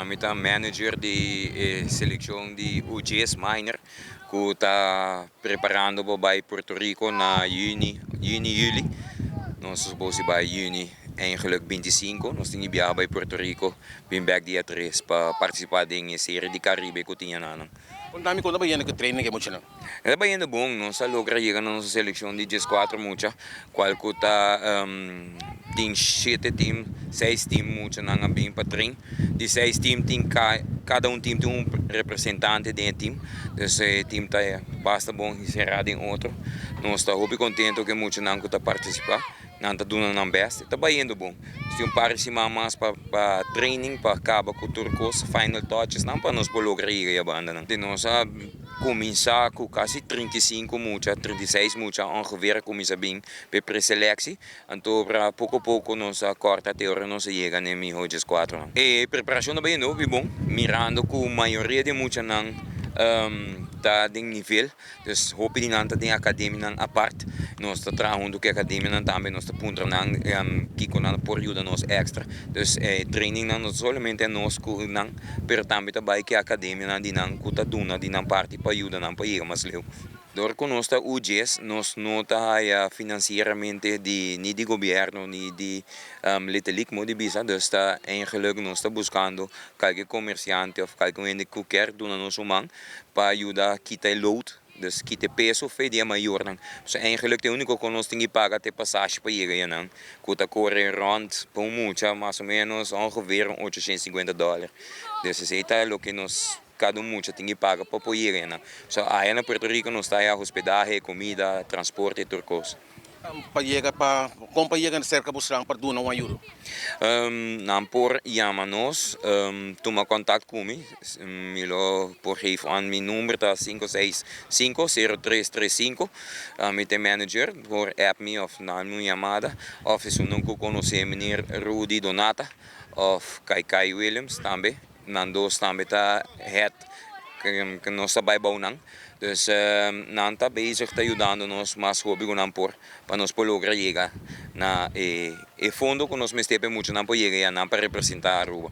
Kami ta manager de seleção de UGS Minor, que está preparando para Puerto Rico na juni, nós supposed para juni, eigenlijk 25, nós temos que para Puerto Rico, bem back dia 3 para participar da série de Caribe que tinha na. Kung dami ko na ba yan nag-training kayo mo siya? É bem bom, nós logra chegar na nossa seleção de 14 mucha, qual que tá tem 7 time, 6 time mucha na bem para trein. De 6 time tem cada time tem representante dentro time. Esse time tá basta bom encerrado em outro. Nós está muito contente que mucha não tá participar. Não está dando na best, está bem bom. Tem par de mais para training, para acabar com turcos, final touches, não para nós logra chegar a banda não. De nós começar com quase 35 mucha, 36 mucha ongeveer começa bem para pré-selectie. Então para pouco a pouco nós corta até hora nós chega nem mi hoje 4. E preparação bem não, bom. Mirando com a maioria de mucha não tá de nível, dus hoop die nanta de academia nan apart, nós tá trabalhando com a academia nan também nós tá punta nan kiko nan por ajuda nós extra, dus training nan não somente nós com nan, pero também tá vai que a academia nan di nan kuta duna di nan parte para ajuda nan para ir mais leu. Door con nostra UGS, nos nota financieramente ni di governo ni di letterlijk mo di bisa, dus sta eigenlijk nos sta buscando qualche comerciante of qualche ende cooker doen nos umang para ayudar kita load, dus kita peso fe dia maior nang. So eigenlijk de único que nos tinha paga te passagem para ir aí nang. Kuta corre rond por mucha, mais ou menos ongeveer $850. Dus is het lo que nos cada mucha tem que pagar para poder ir. So aí na Puerto Rico nos está hospedaje, comida, transporte e turcos. Kung payagan cerca bus lang para doon ng euro. Nampor llamanos, toma contato comigo, milo por geef aan mijn nummer dat 565-0335, met de manager voor app me of na mijn llamada, of is un nunca conocer meneer Rudy Donata of Kai Williams também, nandos também tá het que nós trabalhamos bem nang. Dus nanta bezig te ajudando nos mas hobby con por para nos lograr llegar na fundo que nos me stepe mucho na llegar ya para representar Aruba.